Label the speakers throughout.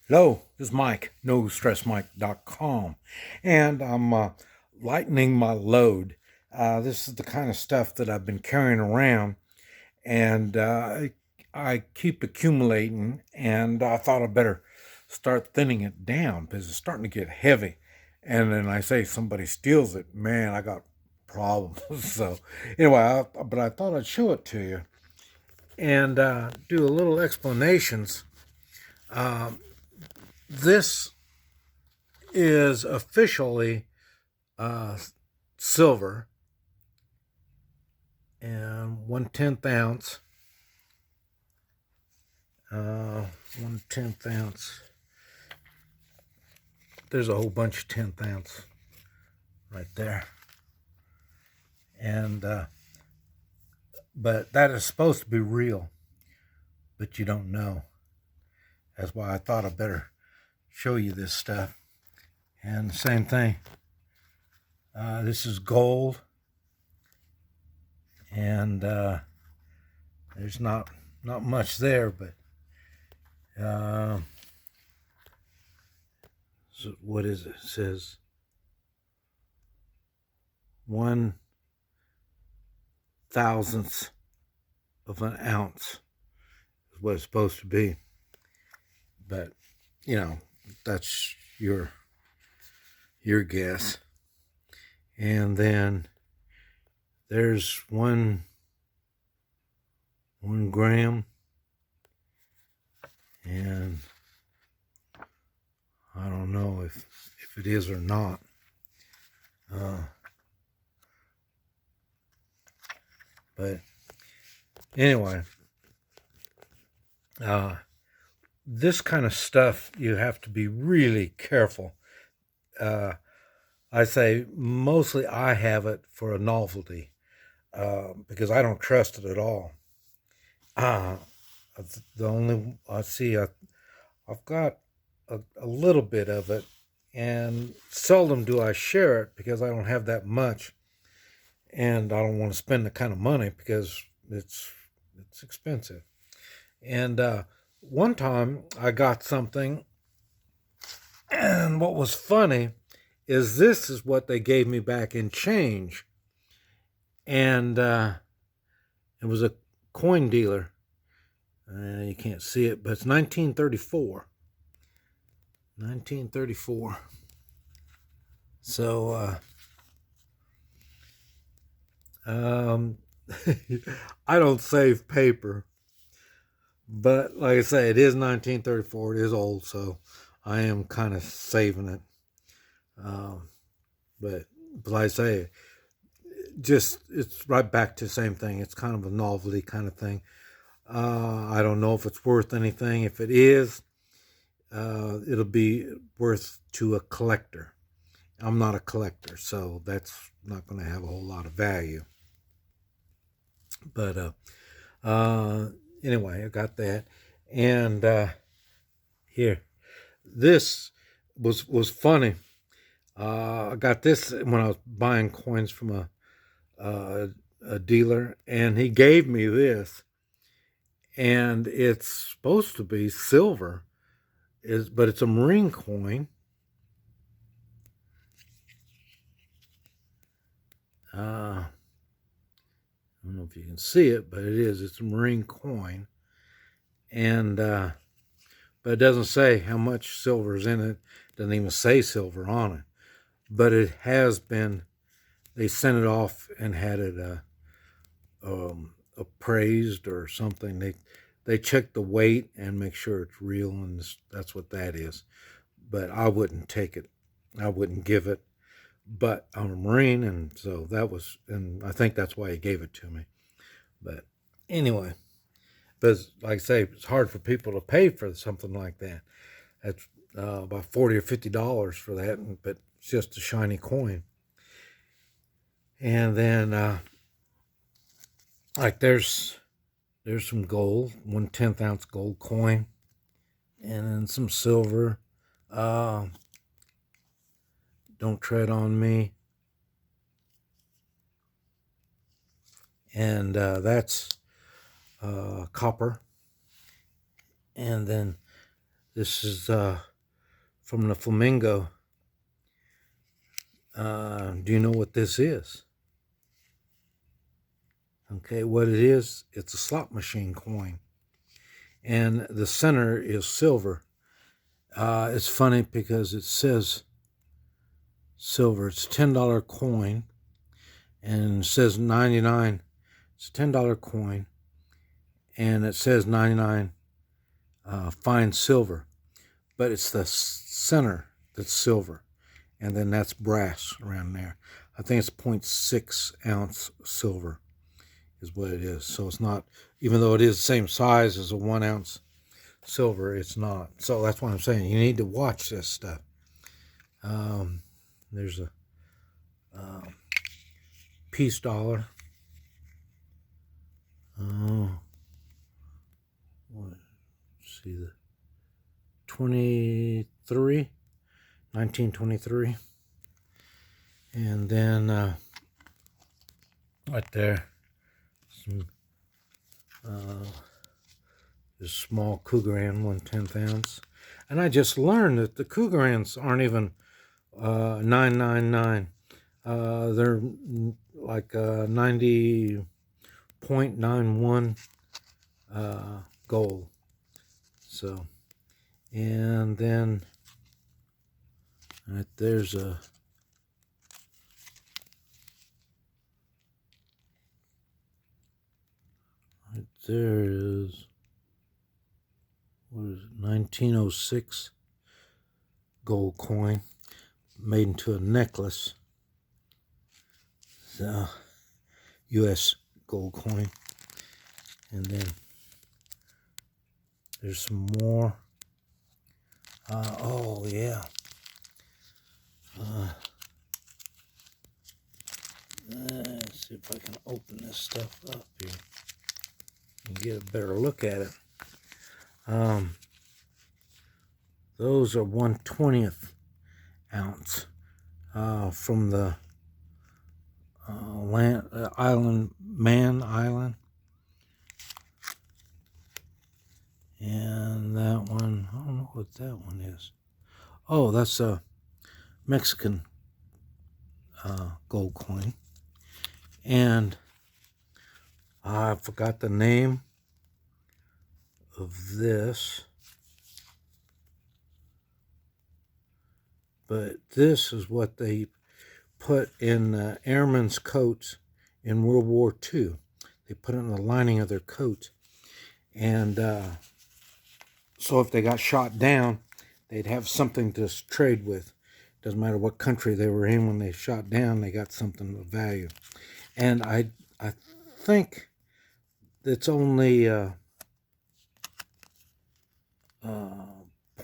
Speaker 1: Hello, this is Mike, NoStressMike.com, and I'm lightening my load. This is the kind of stuff that I've been carrying around, and I keep accumulating, and I thought I better start thinning it down because it's starting to get heavy. And then I say somebody steals it, man, I got problems. So anyway, but I thought I'd show it to you and do a little explanations. This is officially uh, silver and 1/10 ounce. 1/10 ounce. There's a whole bunch of 10th ounce right there, and but that is supposed to be real, but you don't know. That's why I thought I'd better show you this stuff. And the same thing. This is gold, and there's not much there, but so what is it? It says 1/1000th of an ounce is what it's supposed to be. But that's your guess. And then there's one gram, and I don't know if it is or not. But anyway, this kind of stuff you have to be really careful. I say mostly I have it for a novelty because I don't trust it at all. The only I see I've got a little bit of it, and seldom do I share it because I don't have that much, and I don't want to spend the kind of money because it's expensive. And one time I got something, and what was funny is this is what they gave me back in change, and it was a coin dealer. You can't see it, but it's 1934. 1934. So, I don't save paper, but like I say, it is 1934. It is old, so I am kind of saving it. But like I say, just it's right back to the same thing. It's kind of a novelty kind of thing. I don't know if it's worth anything. If it is, it'll be worth to a collector. I'm not a collector, so that's not going to have a whole lot of value. But anyway, I got that, and here, this was funny. I got this when I was buying coins from a dealer, and he gave me this, and it's supposed to be silver, but it's a marine coin. I don't know if you can see it, but it is. It's a marine coin, and but it doesn't say how much silver is in it. It doesn't even say silver on it, but it has been. They sent it off and had it appraised or something. They check the weight and make sure it's real, and that's what that is. But I wouldn't take it. I wouldn't give it. But I'm a Marine, and so and I think that's why he gave it to me. But anyway, because like I say, it's hard for people to pay for something like that. That's about $40 or $50 for that, but it's just a shiny coin. And then, like there's some gold, 1/10 ounce gold coin, and then some silver. Don't tread on me. And that's copper. And then This is from the Flamingo. Do you know what this is? Okay, what it is, it's a slot machine coin. And the center is silver. It's funny because it says silver. It's a $10 coin. And it says 99. It's a $10 coin. And it says 99 fine silver. But it's the center that's silver. And then that's brass around there. I think it's 0.6 ounce silver is what it is. So it's not, even though it is the same size as a 1 ounce silver, it's not. So that's what I'm saying. You need to watch this stuff. There's a peace dollar. Let's see, the 1923. And then right there, some this small Cougaran, 1/10 ounce. And I just learned that the Cougarans aren't even 999. They're like 90.91 gold. So, and then right there's a right there is, what is it, 1906 gold coin made into a necklace. So, U.S. gold coin. And then there's some more. Oh yeah. Let's see if I can open this stuff up here and get a better look at it. Those are 1/20th ounce from the Man Island. And that one, I don't know what that one is. Oh, that's a Mexican gold coin. And I forgot the name of this. But this is what they put in airmen's coats in World War II. They put it in the lining of their coats. And so if they got shot down, they'd have something to trade with. Doesn't matter what country they were in, when they shot down, they got something of value. And I think it's only 0.7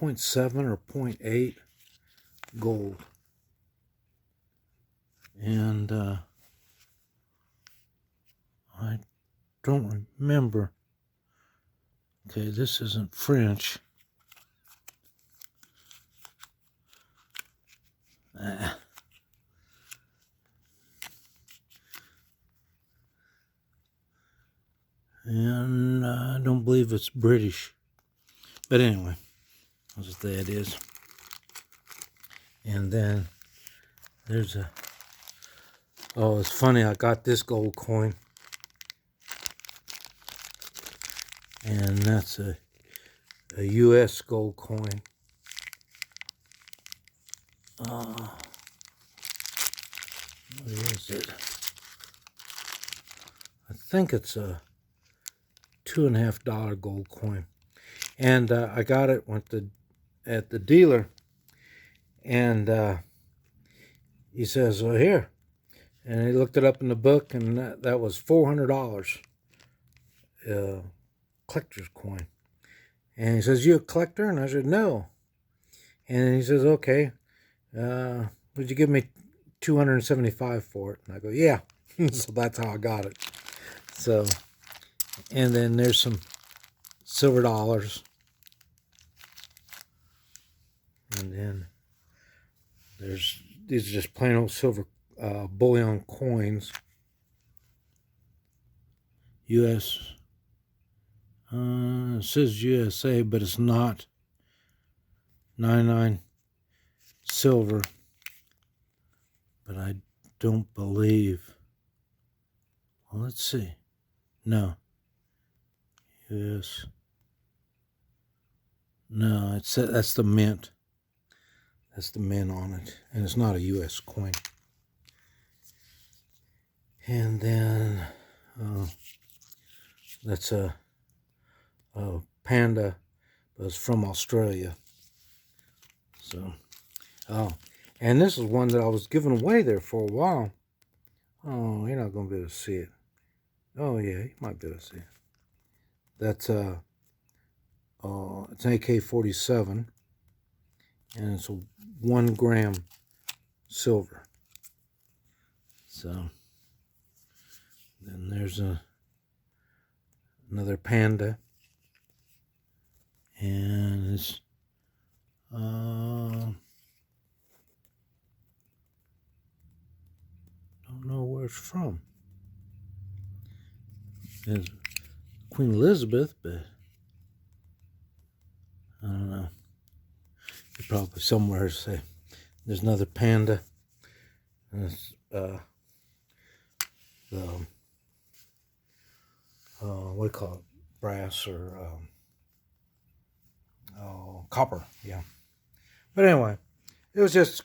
Speaker 1: or 0.8 gold. And I don't remember. Okay, this isn't French. And I don't believe it's British. But anyway, that's what that is. And then there's a, oh, it's funny, I got this gold coin. And that's a U.S. gold coin. What is it? I think it's a $2.50 gold coin. And I got it at the dealer. And he says, well, here. And he looked it up in the book, and that was $400. Collector's coin. And he says, you a collector? And I said, no. And he says, okay, would you give me $275 for it? And I go, yeah. So that's how I got it. So, and then there's some silver dollars. And then these are just plain old silver bullion coins. U.S. It says USA, but it's not 99 silver, but I don't believe. Well, let's see. No. Yes. No, that's the mint. That's the mint on it, and it's not a U.S. coin. And then that's a panda, but it's from Australia. So, and this is one that I was giving away there for a while. Oh, you're not gonna be able to see it. Oh yeah, you might be able to see it. That's it's an AK-47, and it's a 1 gram silver. So then there's another panda, and it's don't know where it's from. It's Queen Elizabeth, but I don't know. It's probably somewhere to say. There's another panda. And it's what do you call it? Brass or copper, yeah. But anyway, it was just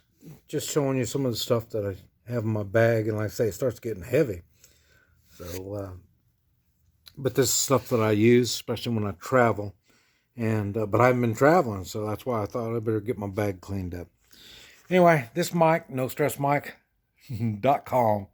Speaker 1: showing you some of the stuff that I have in my bag, and like I say, it starts getting heavy. So, but this is stuff that I use, especially when I travel. And but I haven't been traveling, so that's why I thought I better get my bag cleaned up. Anyway, this Mike, NoStressMike.com.